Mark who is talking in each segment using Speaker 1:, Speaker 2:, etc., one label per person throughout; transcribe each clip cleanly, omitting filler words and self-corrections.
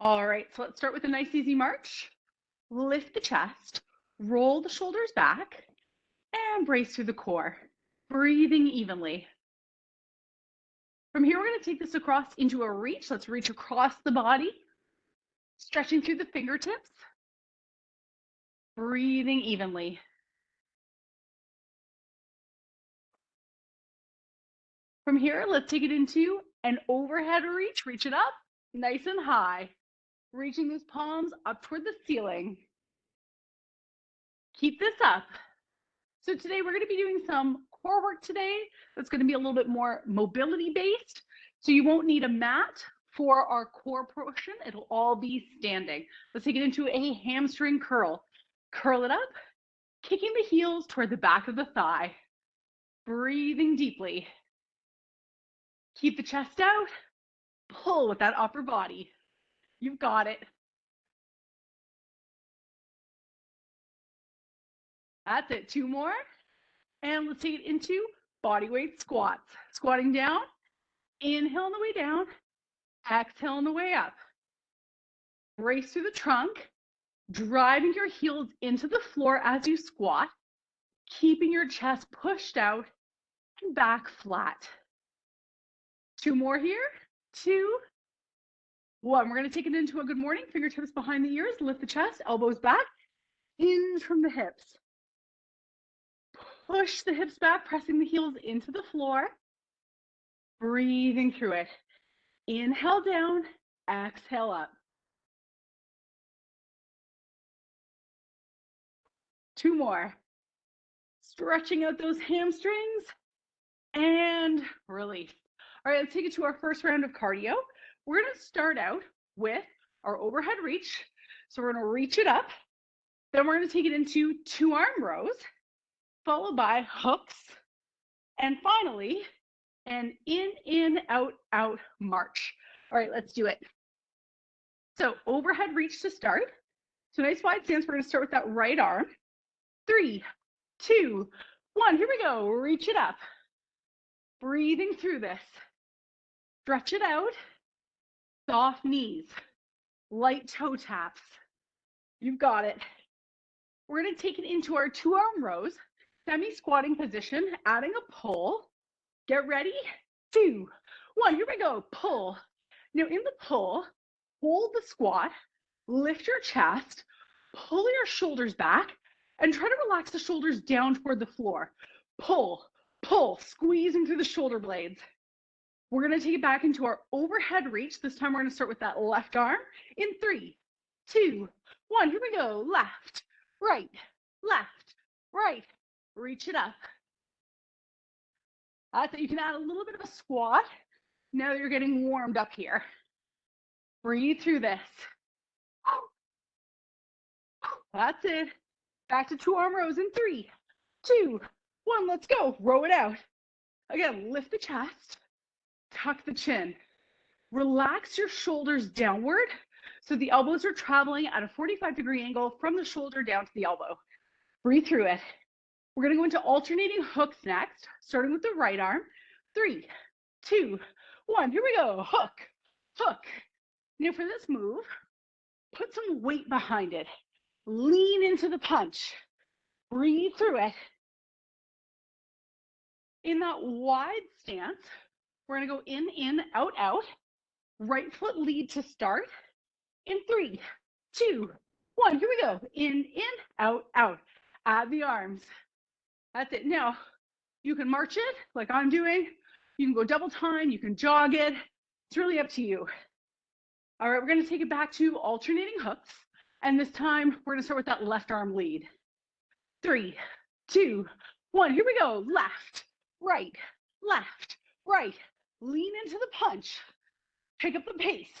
Speaker 1: All right, so let's start with a nice easy march. Lift the chest, roll the shoulders back, and brace through the core, breathing evenly. From here, we're going to take this across into a reach. Let's reach across the body, stretching through the fingertips, breathing evenly. From here, let's take it into an overhead reach. Reach it up, nice and high, reaching those palms up toward the ceiling. Keep this up. So today we're going to be doing some core work today. That's going to be a little bit more mobility based. So you won't need a mat for our core portion. It'll all be standing. Let's take it into a hamstring curl. Curl it up, kicking the heels toward the back of the thigh. Breathing deeply. Keep the chest out. Pull with that upper body. You've got it. That's it. Two more. And let's take it into body weight squats. Squatting down. Inhale on the way down. Exhale on the way up. Brace through the trunk, driving your heels into the floor as you squat, keeping your chest pushed out and back flat. Two more here. Two, one. We're going to take it into a good morning. Fingertips behind the ears, lift the chest, elbows back, hinge from the hips. Push the hips back, pressing the heels into the floor. Breathing through it. Inhale down, exhale up. Two more. Stretching out those hamstrings and release. All right, let's take it to our first round of cardio. We're going to start out with our overhead reach. So we're going to reach it up. Then we're going to take it into two arm rows, followed by hooks. And finally, an in, out, out march. All right, let's do it. So overhead reach to start. So nice wide stance. We're going to start with that right arm. 3, 2, 1. Here we go. Reach it up. Breathing through this. Stretch it out. Soft knees. Light toe taps. You've got it. We're going to take it into our two arm rows. Semi-squatting position. Adding a pull. Get ready. 2, 1. Here we go. Pull. Now in the pull, hold the squat. Lift your chest. Pull your shoulders back. And try to relax the shoulders down toward the floor. Pull, pull, squeezing through the shoulder blades. We're going to take it back into our overhead reach. This time we're going to start with that left arm in 3, 2, 1. Here we go. Left, right, left, right. Reach it up. That's it. You can add a little bit of a squat. Now you're getting warmed up here. Breathe through this. That's it. Back to two arm rows in 3, 2, 1. Let's go. Row it out. Again, lift the chest, tuck the chin. Relax your shoulders downward so the elbows are traveling at a 45-degree angle from the shoulder down to the elbow. Breathe through it. We're going to go into alternating hooks next, starting with the right arm. 3, 2, 1. Here we go. Hook, hook. Now for this move, put some weight behind it. Lean into the punch. Breathe through it. In that wide stance, we're going to go in, out, out. Right foot lead to start. In 3, 2, 1. Here we go. In, out, out. Add the arms. That's it. Now, you can march it like I'm doing. You can go double time. You can jog it. It's really up to you. All right, we're going to take it back to alternating hooks. And this time, we're going to start with that left arm lead. 3, 2, 1. Here we go. Left, right, left, right. Lean into the punch. Pick up the pace.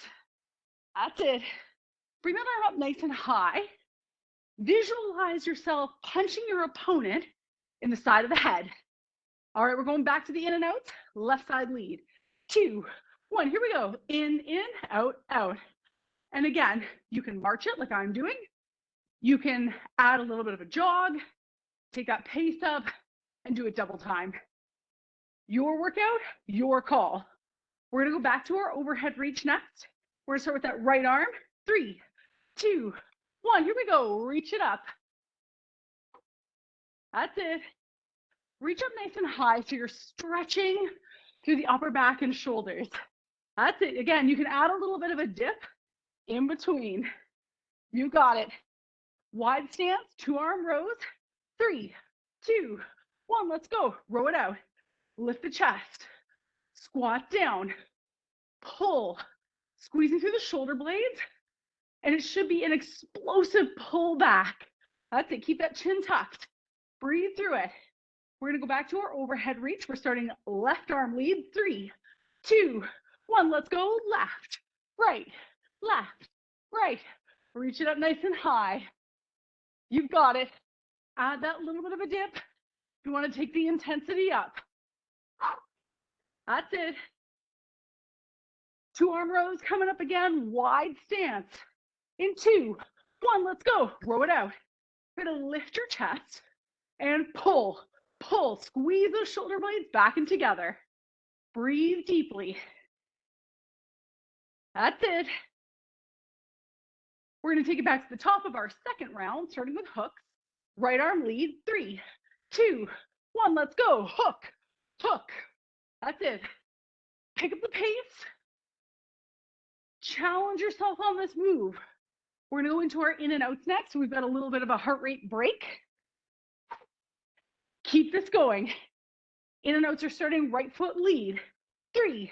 Speaker 1: That's it. Bring that arm up nice and high. Visualize yourself punching your opponent in the side of the head. All right, we're going back to the in and out. Left side lead. 2, 1. Here we go. In, out, out. And again, you can march it like I'm doing. You can add a little bit of a jog, take that pace up, and do it double time. Your workout, your call. We're going to go back to our overhead reach next. We're going to start with that right arm. 3, 2, 1. Here we go. Reach it up. That's it. Reach up nice and high so you're stretching through the upper back and shoulders. That's it. Again, you can add a little bit of a dip in between. You got it. Wide stance, 2-arm rows. 3, 2, 1. Let's go. Row it out. Lift the chest. Squat down. Pull. Squeezing through the shoulder blades. And it should be an explosive pull back. That's it. Keep that chin tucked. Breathe through it. We're going to go back to our overhead reach. We're starting left arm lead. 3, 2, 1. Let's go. Left, right, left, right. Reach it up nice and high. You've got it. Add that little bit of a dip. You want to take the intensity up. That's it. 2-arm rows coming up again. Wide stance. In 2, 1. Let's go. Row it out. You're going to lift your chest and pull. Pull. Squeeze those shoulder blades back and together. Breathe deeply. That's it. We're going to take it back to the top of our second round, starting with hooks. Right arm lead. 3, 2, 1. Let's go. Hook, hook. That's it. Pick up the pace. Challenge yourself on this move. We're going to go into our in and outs next. So we've got a little bit of a heart rate break. Keep this going. In and outs are starting right foot lead. 3,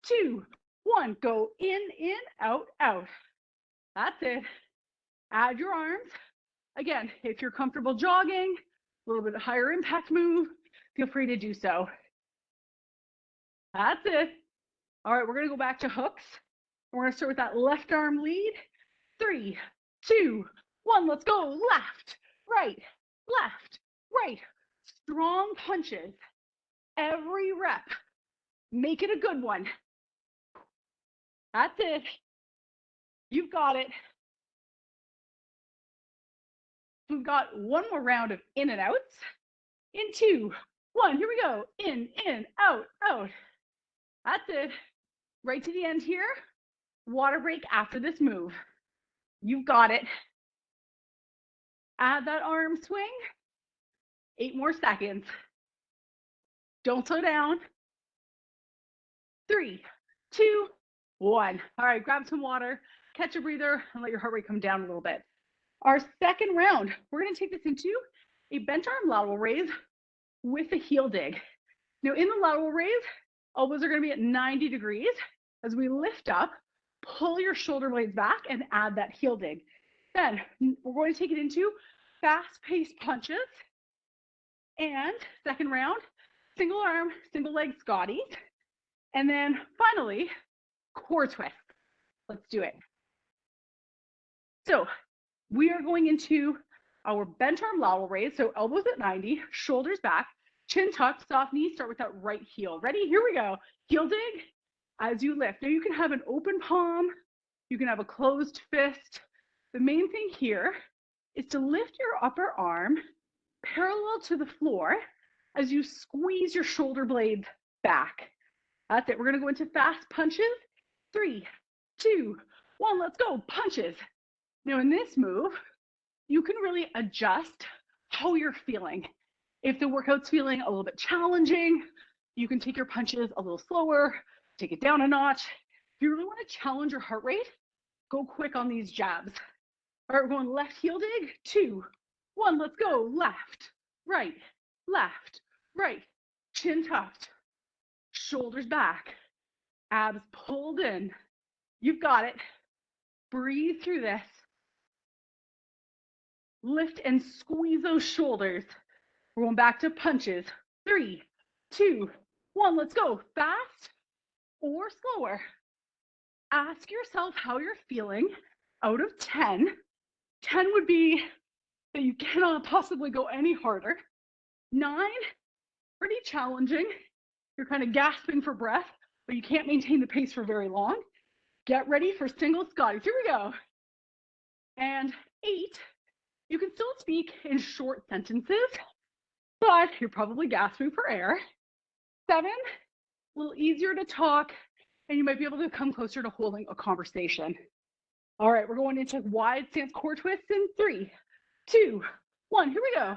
Speaker 1: 2, 1. Go in, out, out. That's it. Add your arms. Again, if you're comfortable jogging, a little bit higher impact move, feel free to do so. That's it. All right, we're going to go back to hooks. We're going to start with that left arm lead. 3, 2, 1. Let's go. Left, right, left, right. Strong punches. Every rep. Make it a good one. That's it. You've got it. We've got one more round of in and outs. In 2, 1. Here we go. In, out, out. That's it. Right to the end here. Water break after this move. You've got it. Add that arm swing. 8 more seconds. Don't slow down. 3, 2, 1. All right, grab some water, catch a breather, and let your heart rate come down a little bit. Our second round, we're going to take this into a bent arm lateral raise with a heel dig. Now in the lateral raise, elbows are going to be at 90 degrees. As we lift up, pull your shoulder blades back and add that heel dig. Then we're going to take it into fast-paced punches. And second round, single arm, single leg Scotties. And then finally, core twist. Let's do it. So we are going into our bent arm lateral raise. So elbows at 90, shoulders back, chin tucked, soft knees. Start with that right heel. Ready? Here we go. Heel dig as you lift. Now you can have an open palm. You can have a closed fist. The main thing here is to lift your upper arm parallel to the floor as you squeeze your shoulder blades back. That's it. We're going to go into fast punches. 3, 2, 1. Let's go. Punches. Now in this move, you can really adjust how you're feeling. If the workout's feeling a little bit challenging, you can take your punches a little slower, take it down a notch. If you really want to challenge your heart rate, go quick on these jabs. All right, we're going left heel dig. 2, 1. Let's go. Left, right, chin tucked, shoulders back, abs pulled in. You've got it. Breathe through this. Lift and squeeze those shoulders. We're going back to punches. 3, 2, 1. Let's go. Fast or slower. Ask yourself how you're feeling out of 10. 10 would be that you cannot possibly go any harder. 9, pretty challenging. You're kind of gasping for breath, but you can't maintain the pace for very long. Get ready for single Scotties. Here we go. And 8, you can still speak in short sentences, but you're probably gasping for air. 7, a little easier to talk, and you might be able to come closer to holding a conversation. All right, we're going into wide stance core twists in 3, 2, 1. Here we go.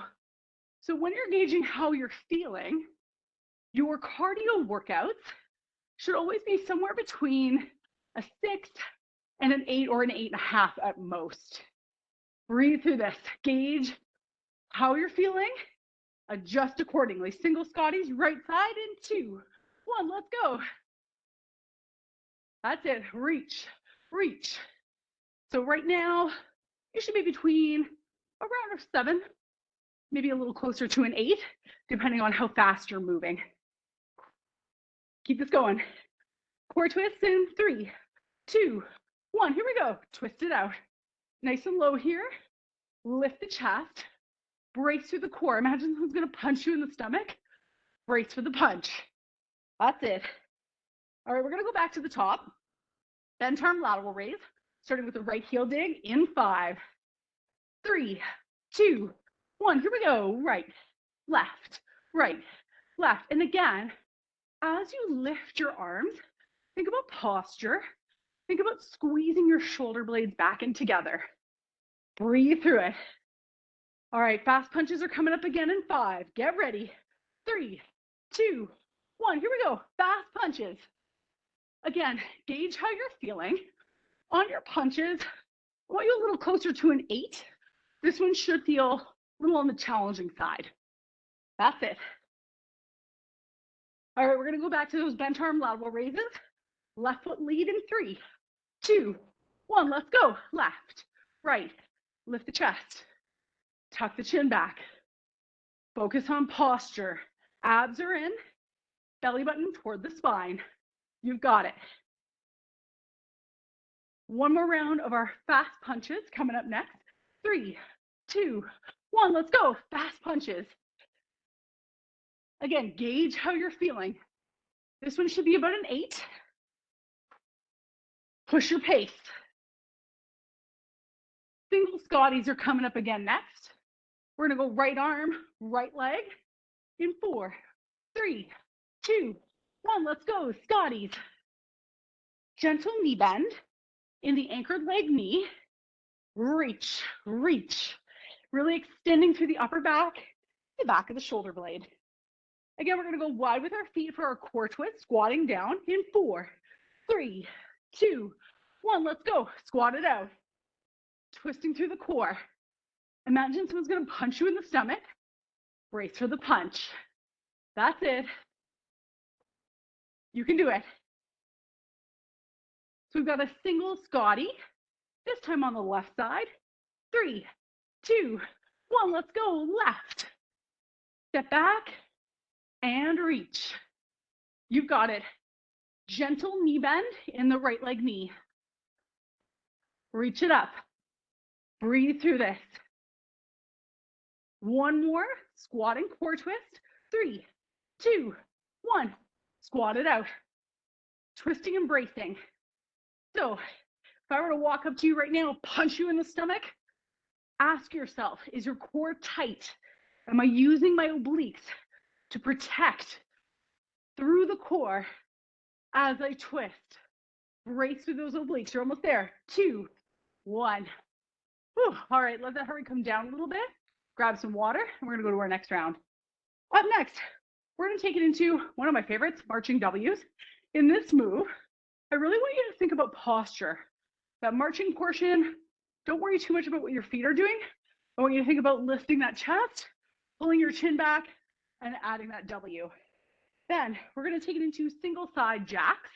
Speaker 1: So when you're gauging how you're feeling, your cardio workouts should always be somewhere between a 6 and an 8 or an 8.5 at most. Breathe through this. Gauge how you're feeling. Adjust accordingly. Single Scotties, right side in 2, 1. Let's go. That's it. Reach, reach. So right now, you should be between around a 7, maybe a little closer to an 8, depending on how fast you're moving. Keep this going. Core twists in 3, 2, 1. Here we go. Twist it out. Nice and low here. Lift the chest. Brace through the core. Imagine someone's going to punch you in the stomach. Brace for the punch. That's it. All right, we're going to go back to the top. Bent arm lateral raise, starting with the right heel dig in 5, 3, 2, 1. Here we go. Right, left, right, left. And again, as you lift your arms, think about posture. Think about squeezing your shoulder blades back in together. Breathe through it. All right, fast punches are coming up again in 5. Get ready. 3, 2, 1. Here we go. Fast punches. Again, gauge how you're feeling. On your punches, I want you a little closer to an 8. This one should feel a little on the challenging side. That's it. All right, we're going to go back to those bent arm lateral raises. Left foot lead in 3, 2, 1. Let's go. Left, right. Lift the chest. Tuck the chin back. Focus on posture. Abs are in. Belly button toward the spine. You've got it. One more round of our fast punches coming up next. 3, 2, 1. Let's go. Fast punches. Again, gauge how you're feeling. This one should be about an 8. Push your pace. Single Scotties are coming up again next. We're going to go right arm, right leg in 4, 3, 2, 1. Let's go. Scotties. Gentle knee bend in the anchored leg knee. Reach, reach. Really extending through the upper back, the back of the shoulder blade. Again, we're going to go wide with our feet for our core twist, squatting down in 4, 3, 2, 1. Let's go. Squat it out. Twisting through the core. Imagine someone's going to punch you in the stomach. Brace for the punch. That's it. You can do it. So we've got a single Scotty, this time on the left side. 3, 2, 1. Let's go. Left. Step back and reach. You've got it. Gentle knee bend in the right leg knee. Reach it up. Breathe through this. One more. Squatting core twist. 3, 2, 1. Squat it out. Twisting and bracing. So if I were to walk up to you right now, punch you in the stomach, ask yourself, is your core tight? Am I using my obliques to protect through the core as I twist? Brace through those obliques. You're almost there. 2, 1. Whew. All right, let that heart rate come down a little bit. Grab some water, and we're going to go to our next round. Up next, we're going to take it into one of my favorites, marching W's. In this move, I really want you to think about posture. That marching portion, don't worry too much about what your feet are doing. I want you to think about lifting that chest, pulling your chin back, and adding that W. Then we're going to take it into single side jacks.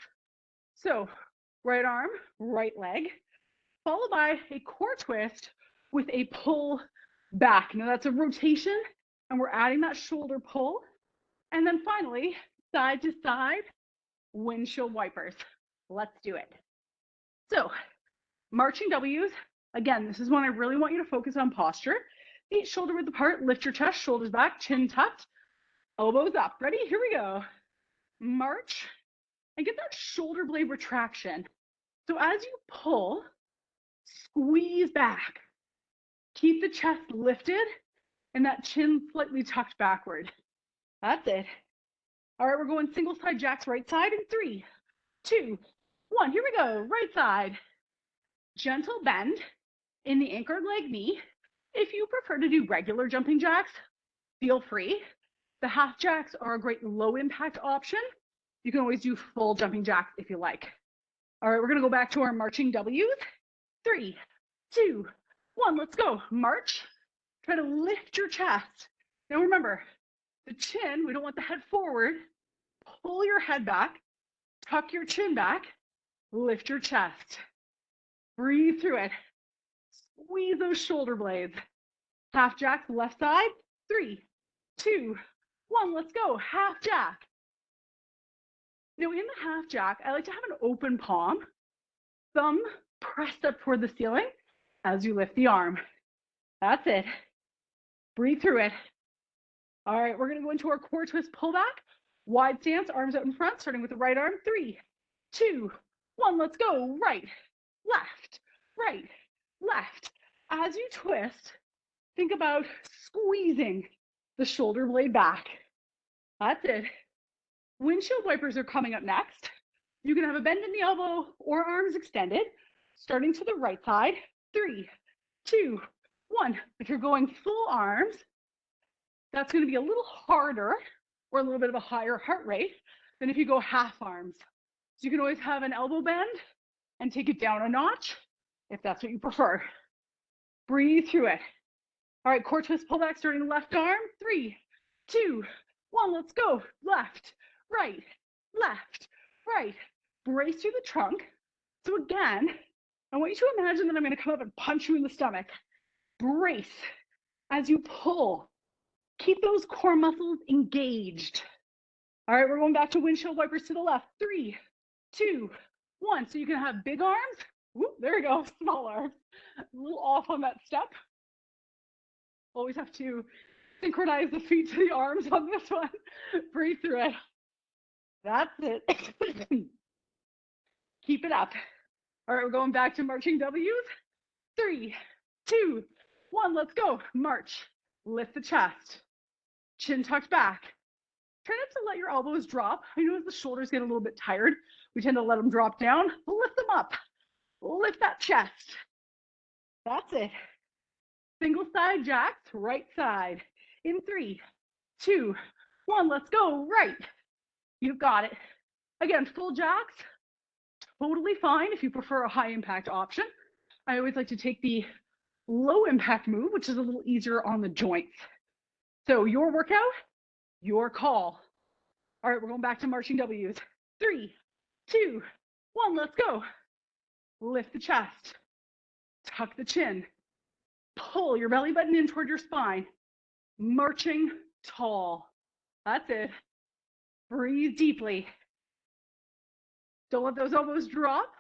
Speaker 1: So right arm, right leg, followed by a core twist with a pull back. Now that's a rotation, and we're adding that shoulder pull. And then finally, side to side, windshield wipers. Let's do it. So marching W's, again, this is when I really want you to focus on posture. Feet shoulder width apart, lift your chest, shoulders back, chin tucked, elbows up. Ready? Here we go. March and get that shoulder blade retraction. So as you pull, squeeze back. Keep the chest lifted and that chin slightly tucked backward. That's it. All right, we're going single side jacks right side in 3, 2, 1. Here we go. Right side. Gentle bend in the anchored leg knee. If you prefer to do regular jumping jacks, feel free. The half jacks are a great low impact option. You can always do full jumping jacks if you like. All right, we're gonna go back to our marching W's. 3, 2, 1, let's go. March. Try to lift your chest. Now remember, the chin, we don't want the head forward. Pull your head back, tuck your chin back, lift your chest. Breathe through it. Squeeze those shoulder blades. Half jack, left side. 3, 2, 1, let's go. Half jack. Now in the half jack, I like to have an open palm, thumb pressed up toward the ceiling as you lift the arm. That's it. Breathe through it. All right, we're gonna go into our core twist pullback. Wide stance, arms out in front, starting with the right arm. 3, 2, 1, let's go. Right, left, right, left. As you twist, think about squeezing the shoulder blade back. That's it. Windshield wipers are coming up next. You can have a bend in the elbow or arms extended, starting to the right side. 3, 2, 1. If you're going full arms, that's going to be a little harder or a little bit of a higher heart rate than if you go half arms. So you can always have an elbow bend and take it down a notch if that's what you prefer. Breathe through it. All right, core twist pullback starting left arm. 3, 2, 1, let's go. Left, right, left, right. Brace through the trunk. So again, I want you to imagine that I'm going to come up and punch you in the stomach. Brace as you pull. Keep those core muscles engaged. All right, we're going back to windshield wipers to the left. 3, 2, 1. So you can have big arms. Whoop, there we go, small arms. A little off on that step. Always have to synchronize the feet to the arms on this one. Breathe through it. That's it. Keep it up. All right, we're going back to marching W's. 3, 2, 1, let's go. March. Lift the chest. Chin tucked back. Try not to let your elbows drop. I know as the shoulders get a little bit tired, we tend to let them drop down. Lift them up. Lift that chest. That's it. Single side jacks, right side. In 3, 2, 1, let's go. Right. You've got it. Again, full jacks, totally fine if you prefer a high impact option. I always like to take the low impact move, which is a little easier on the joints. So your workout, your call. All right, we're going back to marching W's. 3, 2, 1, let's go. Lift the chest, tuck the chin, pull your belly button in toward your spine, marching tall. That's it. Breathe deeply. Don't let those elbows drop.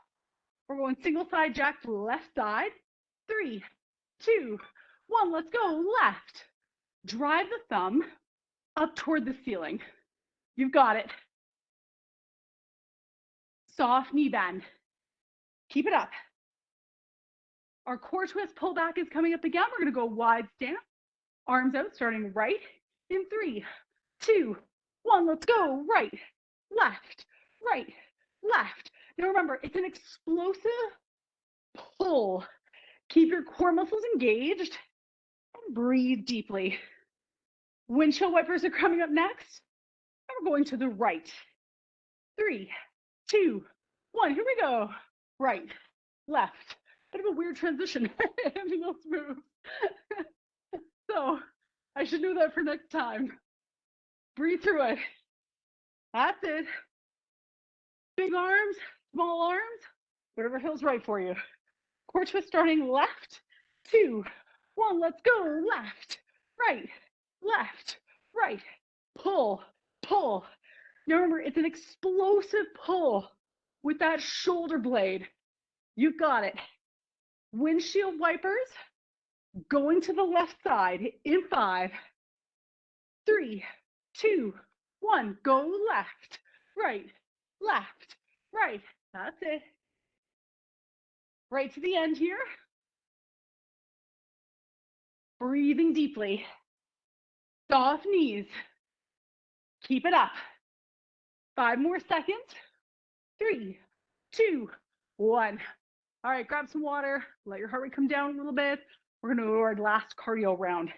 Speaker 1: We're going single side jack to left side. 3, 2, 1, let's go. Left. Drive the thumb up toward the ceiling. You've got it. Soft knee bend. Keep it up. Our core twist pullback is coming up again. We're going to go wide stance. Arms out, starting right. In 3, 2, 1, let's go. Right, left, right, left. Now remember, it's an explosive pull. Keep your core muscles engaged and breathe deeply. Windshield wipers are coming up next. And we're going to the right. 3, 2, 1, here we go. Right, left. Bit of a weird transition in those moves. So I should do that for next time. Breathe through it. That's it. Big arms, small arms, whatever feels right for you. Core twist starting left, 2, 1, let's go. Left, right, left, right. Pull, pull. Now remember, it's an explosive pull with that shoulder blade. You've got it. Windshield wipers going to the left side in 5, 3, 2, 1. Go left, right, left, right. That's it. Right to the end here. Breathing deeply. Soft knees. Keep it up. 5 more seconds. 3, 2, 1. All right, grab some water, let your heart rate come down a little bit. We're gonna do our last cardio round.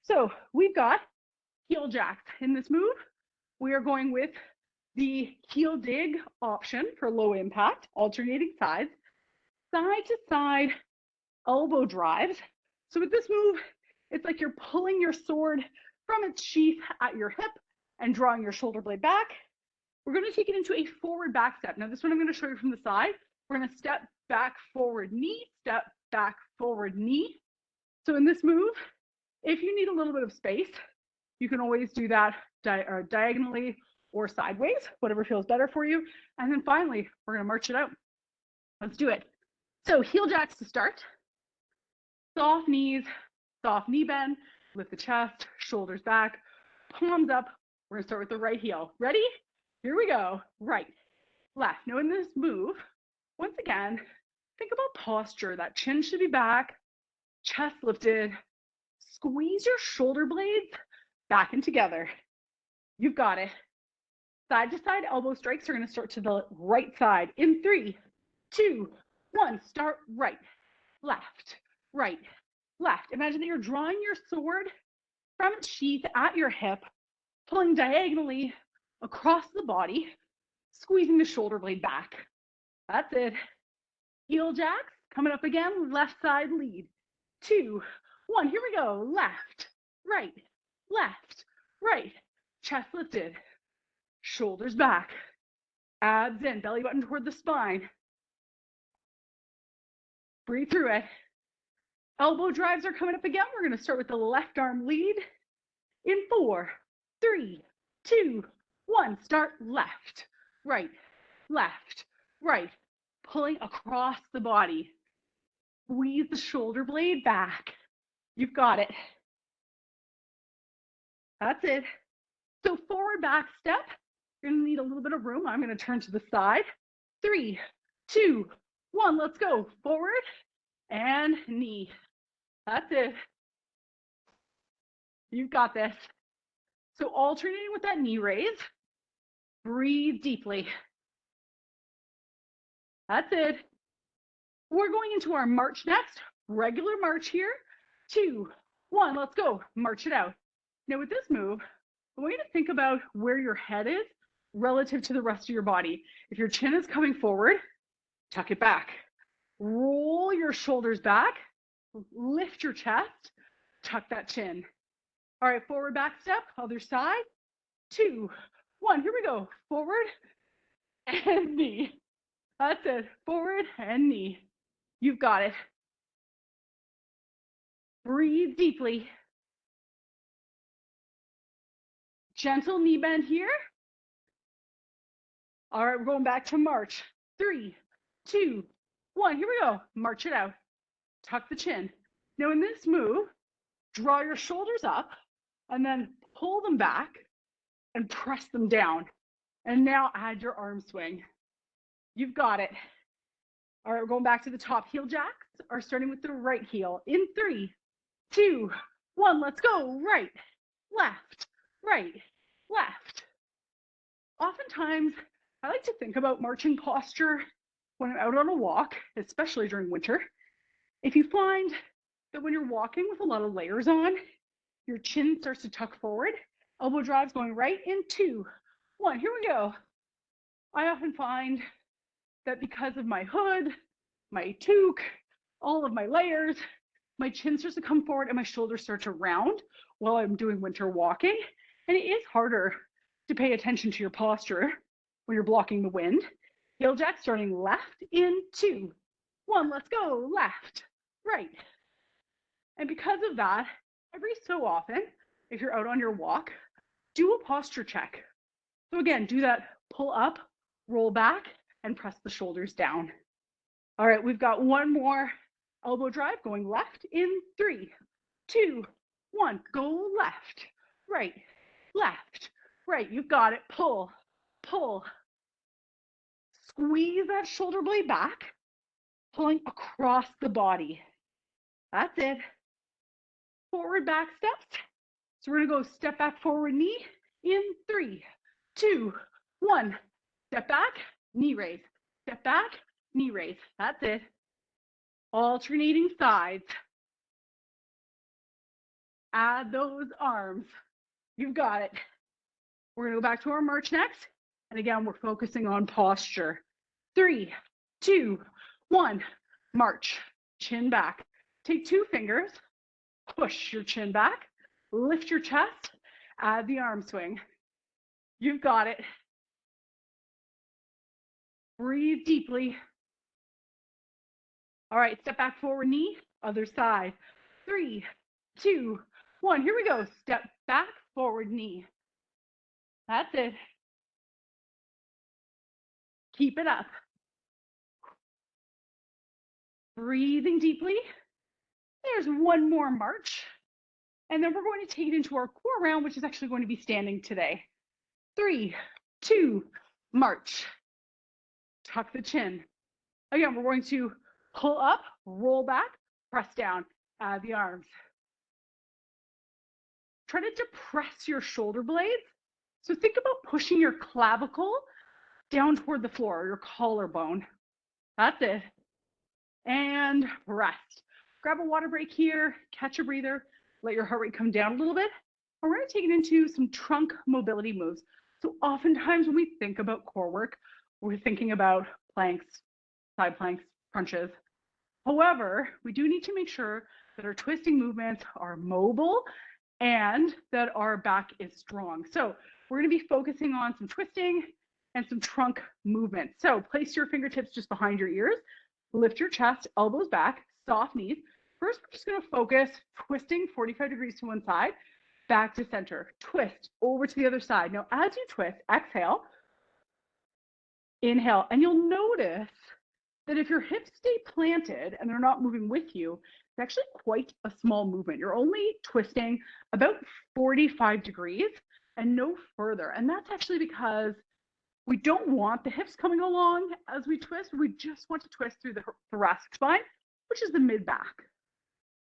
Speaker 1: So we've got heel jacks. In this move, we are going with the heel dig option for low impact, alternating sides, side to side elbow drives. So with this move, it's like you're pulling your sword from its sheath at your hip and drawing your shoulder blade back. We're going to take it into a forward back step. Now this one I'm going to show you from the side. We're going to step back, forward knee, step back, forward knee. So in this move, if you need a little bit of space, you can always do that diagonally or sideways, whatever feels better for you. And then finally, we're going to march it out. Let's do it. So heel jacks to start. Soft knees, soft knee bend, lift the chest, shoulders back, palms up. We're gonna start with the right heel. Ready? Here we go. Right, left. Now in this move, once again, think about posture. That chin should be back, chest lifted. Squeeze your shoulder blades back and together. You've got it. Side to side elbow strikes are gonna start to the right side. In 3, 2, 1, start right, left, right, left. Imagine that you're drawing your sword from its sheath at your hip, pulling diagonally across the body, squeezing the shoulder blade back. That's it. Heel jacks, coming up again, left side lead. 2, 1, here we go. Left, right, chest lifted, shoulders back, abs in, belly button toward the spine. Breathe through it. Elbow drives are coming up again. We're going to start with the left arm lead. In 4, 3, 2, 1, start left, right, pulling across the body. Squeeze the shoulder blade back. You've got it. That's it. So forward back step. You're going to need a little bit of room. I'm going to turn to the side. 3, 2, 1, let's go. Forward and knee. That's it. You've got this. So alternating with that knee raise, breathe deeply. That's it. We're going into our march next, regular march here. 2, 1, let's go, march it out. Now with this move, I want you to think about where your head is relative to the rest of your body. If your chin is coming forward, tuck it back. Roll your shoulders back, lift your chest, tuck that chin. All right, forward back step, other side. 2, 1, here we go. Forward and knee. That's it, forward and knee. You've got it. Breathe deeply. Gentle knee bend here. All right, we're going back to march. 3, 2, 1, here we go. March it out. Tuck the chin. Now in this move, draw your shoulders up and then pull them back and press them down. And now add your arm swing. You've got it. All right, we're going back to the top. Heel jacks are starting with the right heel. In 3, 2, 1, let's go. Right, left. Oftentimes, I like to think about marching posture when I'm out on a walk, especially during winter. If you find that when you're walking with a lot of layers on, your chin starts to tuck forward, elbow drives going right. In 2, 1, here we go. I often find that because of my hood, my toque, all of my layers, my chin starts to come forward and my shoulders start to round while I'm doing winter walking. And it is harder to pay attention to your posture when you're blocking the wind. Heel jack starting left. In 2, 1, let's go. Left, right. And because of that, every so often, if you're out on your walk, do a posture check. So again, do that pull up, roll back, and press the shoulders down. All right, we've got one more elbow drive going left. In 3, 2, 1, go left, right. You've got it. Pull. Squeeze that shoulder blade back, pulling across the body. That's it. Forward back steps. So we're gonna go step back, forward knee. In 3, 2, 1, step back, knee raise. Step back, knee raise. That's it. Alternating sides. Add those arms. You've got it. We're going to go back to our march next. And again, we're focusing on posture. 3, 2, 1, march. Chin back. Take 2 fingers, push your chin back, lift your chest, add the arm swing. You've got it. Breathe deeply. All right, step back, forward knee, other side. 3, 2, 1. Here we go. Step back, forward knee. That's it. Keep it up. Breathing deeply. There's one more march. And then we're going to take it into our core round, which is actually going to be standing today. 3, 2, march. Tuck the chin. Again, we're going to pull up, roll back, press down, add the arms. Try to depress your shoulder blades. So think about pushing your clavicle down toward the floor, or your collarbone. That's it. And rest. Grab a water break here, catch a breather, let your heart rate come down a little bit. And we're going to take it into some trunk mobility moves. So oftentimes when we think about core work, we're thinking about planks, side planks, crunches. However, we do need to make sure that our twisting movements are mobile and that our back is strong. So we're going to be focusing on some twisting and some trunk movement. So place your fingertips just behind your ears, lift your chest, elbows back, soft knees. First, we're just going to focus twisting 45 degrees to one side, back to center, twist over to the other side. Now, as you twist, exhale, inhale, and you'll notice that if your hips stay planted and they're not moving with you, it's actually quite a small movement. You're only twisting about 45 degrees and no further. And that's actually because we don't want the hips coming along as we twist. We just want to twist through the thoracic spine, which is the mid back.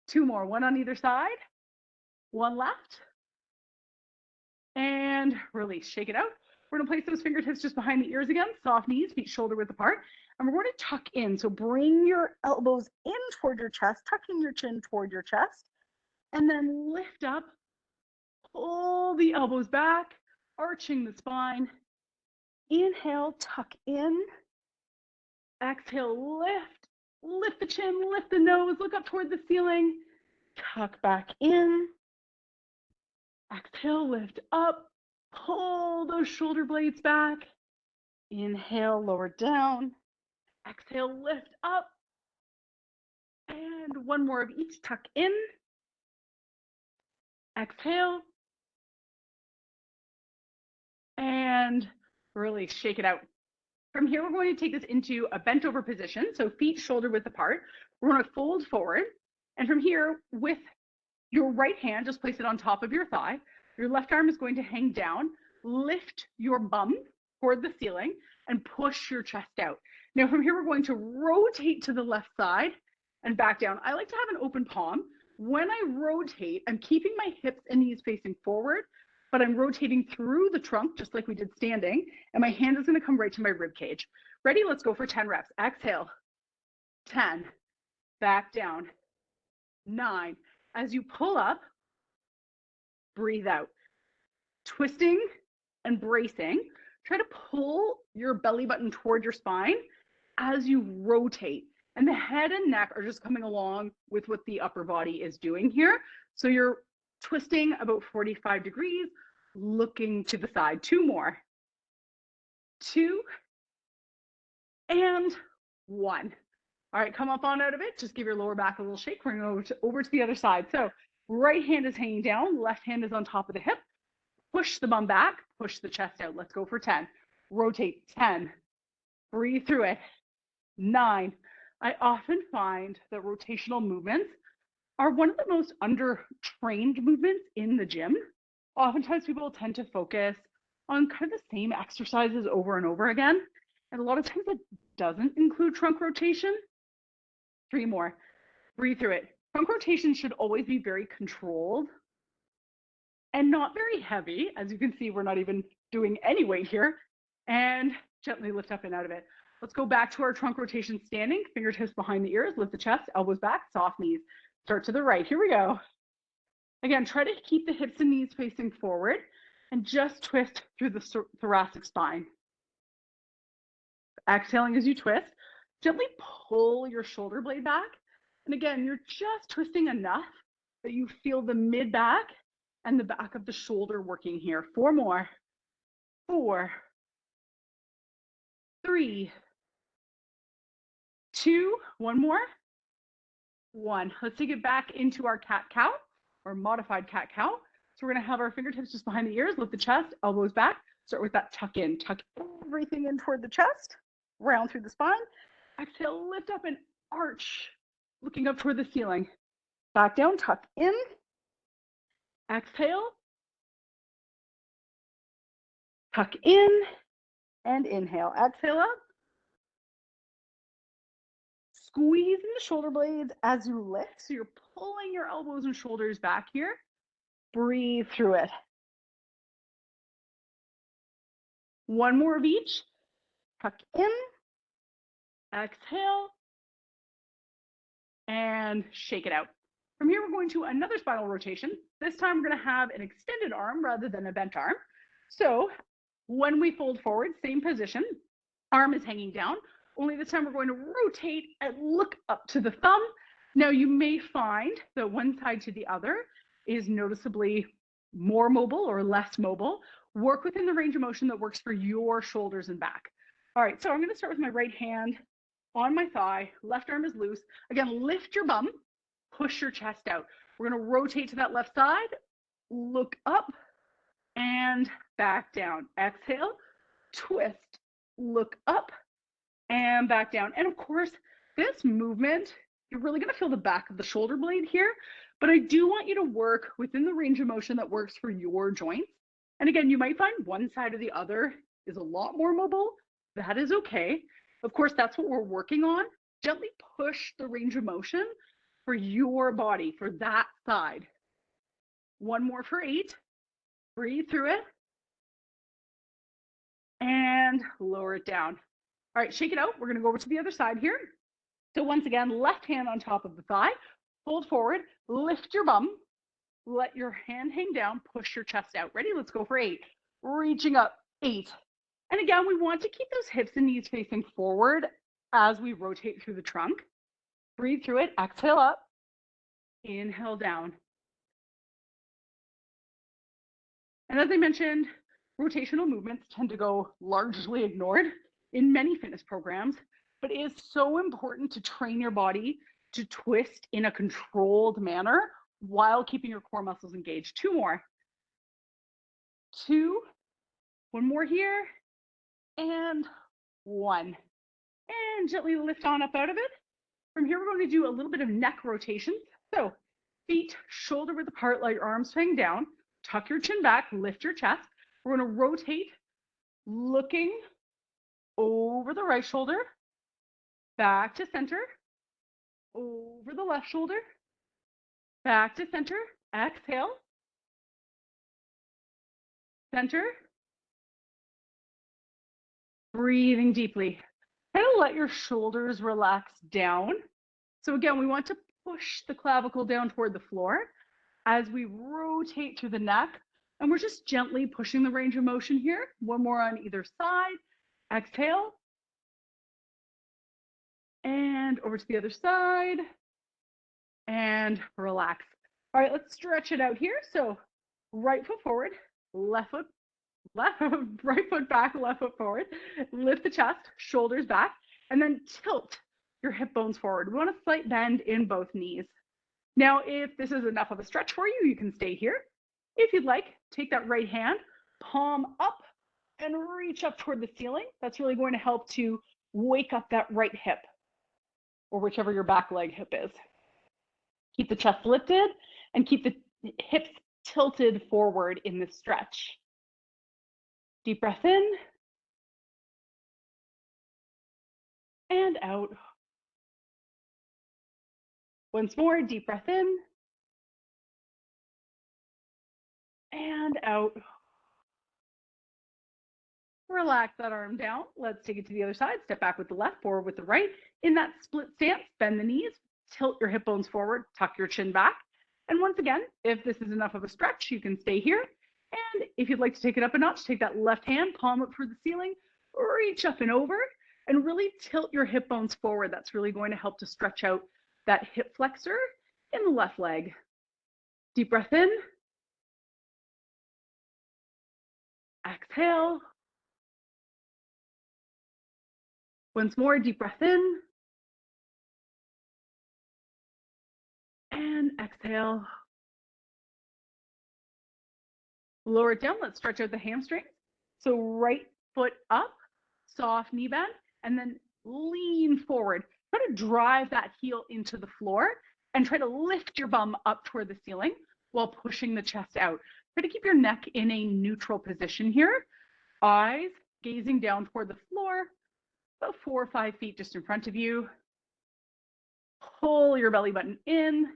Speaker 1: 2 more, one on either side, one left, and release, shake it out. We're gonna place those fingertips just behind the ears again, soft knees, feet shoulder width apart, and we're going to tuck in. So bring your elbows in toward your chest, tucking your chin toward your chest, and then lift up, pull the elbows back, arching the spine. Inhale, tuck in. Exhale, lift the chin, lift the nose, look up toward the ceiling, tuck back in. Exhale, lift up, pull those shoulder blades back. Inhale, lower down. Exhale, lift up. And one more of each, tuck in. Exhale. And really shake it out. From here, we're going to take this into a bent over position. So feet shoulder width apart. We're going to fold forward. And from here, with your right hand, just place it on top of your thigh. Your left arm is going to hang down. Lift your bum toward the ceiling and push your chest out. Now from here, we're going to rotate to the left side and back down. I like to have an open palm. When I rotate, I'm keeping my hips and knees facing forward, but I'm rotating through the trunk, just like we did standing, and my hand is going to come right to my rib cage. Ready? Let's go for 10 reps. Exhale, 10, back down, 9. As you pull up, breathe out. Twisting and bracing, try to pull your belly button toward your spine as you rotate. And the head and neck are just coming along with what the upper body is doing here. So you're twisting about 45 degrees, looking to the side. 2 more. 2 and 1. All right, come up on out of it. Just give your lower back a little shake. We're going to go over to the other side. So right hand is hanging down, left hand is on top of the hip. Push the bum back, push the chest out. Let's go for 10. Rotate, 10. Breathe through it. 9. I often find that rotational movements are one of the most under-trained movements in the gym. Oftentimes people tend to focus on kind of the same exercises over and over again. And a lot of times it doesn't include trunk rotation. 3 more. Breathe through it. Trunk rotation should always be very controlled and not very heavy. As you can see, we're not even doing any weight here. And gently lift up and out of it. Let's go back to our trunk rotation standing, fingertips behind the ears, lift the chest, elbows back, soft knees. Start to the right. Here we go. Again, try to keep the hips and knees facing forward and just twist through the thoracic spine. Exhaling as you twist, gently pull your shoulder blade back. And again, you're just twisting enough that you feel the mid back and the back of the shoulder working here. 4 more. 4, 3, 2, 1 more. 1. Let's take it back into our cat-cow or modified cat-cow. So we're going to have our fingertips just behind the ears, lift the chest, elbows back. Start with that tuck in. Tuck everything in toward the chest, round through the spine. Exhale, lift up and arch, looking up toward the ceiling. Back down, tuck in. Exhale. Tuck in and inhale. Exhale up. Squeeze in the shoulder blades as you lift. So you're pulling your elbows and shoulders back here. Breathe through it. 1 more of each. Tuck in. Exhale. And shake it out. From here, we're going to another spinal rotation. This time, we're going to have an extended arm rather than a bent arm. So when we fold forward, same position. Arm is hanging down. Only this time we're going to rotate and look up to the thumb. Now you may find that one side to the other is noticeably more mobile or less mobile. Work within the range of motion that works for your shoulders and back. All right, so I'm going to start with my right hand on my thigh. Left arm is loose. Again, lift your bum, push your chest out. We're going to rotate to that left side, look up and back down. Exhale, twist, look up, and back down. And of course, this movement, you're really going to feel the back of the shoulder blade here, but I do want you to work within the range of motion that works for your joints. And again, you might find one side or the other is a lot more mobile. That is okay. Of course, that's what we're working on. Gently push the range of motion for your body, for that side. 1 more for 8. Breathe through it. And lower it down. All right, shake it out. We're going to go over to the other side here. So once again, left hand on top of the thigh, fold forward, lift your bum, let your hand hang down, push your chest out. Ready? Let's go for 8. Reaching up, 8. And again, we want to keep those hips and knees facing forward as we rotate through the trunk. Breathe through it, exhale up, inhale down. And as I mentioned, rotational movements tend to go largely ignored in many fitness programs, but it is so important to train your body to twist in a controlled manner while keeping your core muscles engaged. 2 more. 2, 1 more here, and 1. And gently lift on up out of it. From here, we're going to do a little bit of neck rotation. So feet shoulder width apart, let your arms hang down, tuck your chin back, lift your chest. We're going to rotate, looking over the right shoulder, back to center, over the left shoulder, back to center, exhale, center, breathing deeply. Kind of let your shoulders relax down. So again, we want to push the clavicle down toward the floor as we rotate through the neck. And we're just gently pushing the range of motion here. 1 more on either side. Exhale. And over to the other side. And relax. All right, let's stretch it out here. So right foot forward, right foot back, left foot forward. Lift the chest, shoulders back, and then tilt your hip bones forward. We want a slight bend in both knees. Now, if this is enough of a stretch for you, you can stay here. If you'd like, take that right hand, palm up, and reach up toward the ceiling. That's really going to help to wake up that right hip, or whichever your back leg hip is. Keep the chest lifted and keep the hips tilted forward in this stretch. Deep breath in and out. Once more, deep breath in and out. Relax that arm down. Let's take it to the other side. Step back with the left, forward with the right. In that split stance, bend the knees, tilt your hip bones forward, tuck your chin back. And once again, if this is enough of a stretch, you can stay here. And if you'd like to take it up a notch, take that left hand, palm up toward the ceiling, reach up and over, and really tilt your hip bones forward. That's really going to help to stretch out that hip flexor in the left leg. Deep breath in. Exhale. Once more, deep breath in. And exhale. Lower it down. Let's stretch out the hamstrings. So right foot up, soft knee bend, and then lean forward. Try to drive that heel into the floor and try to lift your bum up toward the ceiling while pushing the chest out. Try to keep your neck in a neutral position here. Eyes gazing down toward the floor, about 4 or 5 feet just in front of you. Pull your belly button in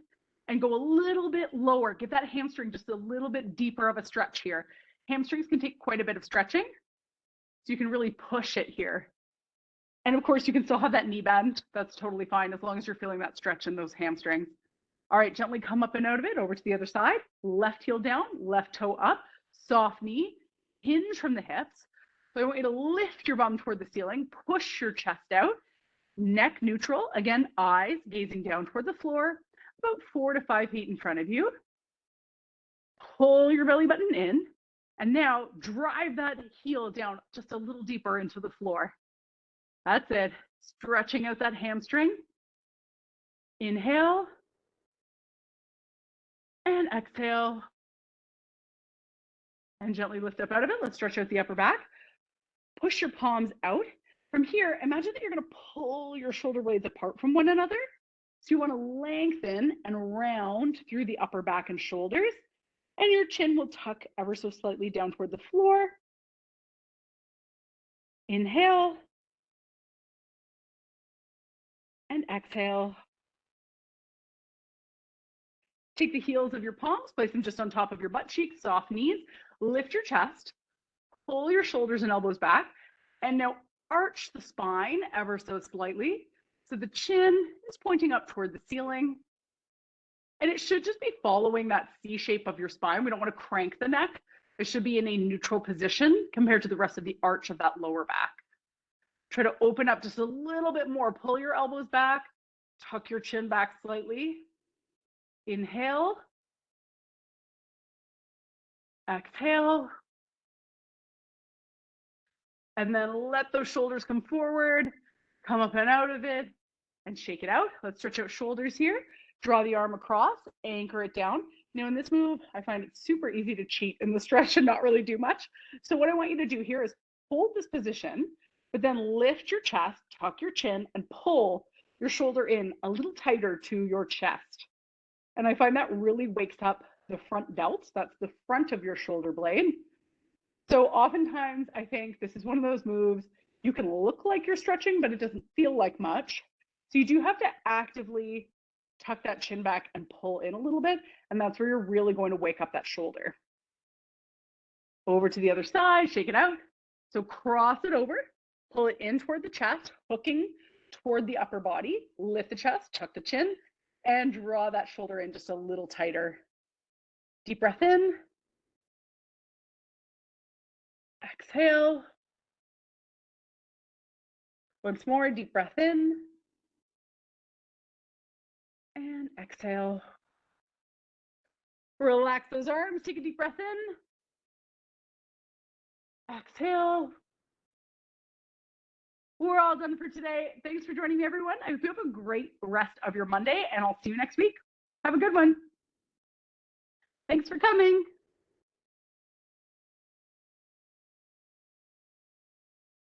Speaker 1: and go a little bit lower. Give that hamstring just a little bit deeper of a stretch here. Hamstrings can take quite a bit of stretching, so you can really push it here. And of course, you can still have that knee bend. That's totally fine as long as you're feeling that stretch in those hamstrings. All right, gently come up and out of it, over to the other side. Left heel down, left toe up, soft knee, hinge from the hips. So I want you to lift your bum toward the ceiling, push your chest out, neck neutral. Again, eyes gazing down toward the floor, about 4 to 5 feet in front of you. Pull your belly button in, and now drive that heel down just a little deeper into the floor. That's it. Stretching out that hamstring. Inhale. And exhale. And gently lift up out of it. Let's stretch out the upper back. Push your palms out. From here, imagine that you're going to pull your shoulder blades apart from one another. So you want to lengthen and round through the upper back and shoulders. And your chin will tuck ever so slightly down toward the floor. Inhale. And exhale. Take the heels of your palms, place them just on top of your butt cheeks, soft knees. Lift your chest, pull your shoulders and elbows back, and now arch the spine ever so slightly. So the chin is pointing up toward the ceiling. And it should just be following that C shape of your spine. We don't want to crank the neck. It should be in a neutral position compared to the rest of the arch of that lower back. Try to open up just a little bit more. Pull your elbows back, tuck your chin back slightly. Inhale. Exhale. And then let those shoulders come forward, come up and out of it, and shake it out. Let's stretch out shoulders here. Draw the arm across, anchor it down. Now in this move, I find it super easy to cheat in the stretch and not really do much. So what I want you to do here is hold this position, but then lift your chest, tuck your chin, and pull your shoulder in a little tighter to your chest. And I find that really wakes up the front delts. That's the front of your shoulder blade. So oftentimes I think this is one of those moves, you can look like you're stretching, but it doesn't feel like much. So you do have to actively tuck that chin back and pull in a little bit. And that's where you're really going to wake up that shoulder. Over to the other side, shake it out. So cross it over, pull it in toward the chest, hooking toward the upper body, lift the chest, tuck the chin, and draw that shoulder in just a little tighter. Deep breath in. Exhale. Once more, deep breath in. And exhale. Relax those arms, take a deep breath in. Exhale. We're all done for today. Thanks for joining me, everyone. I hope you have a great rest of your Monday, and I'll see you next week. Have a good one. Thanks for coming.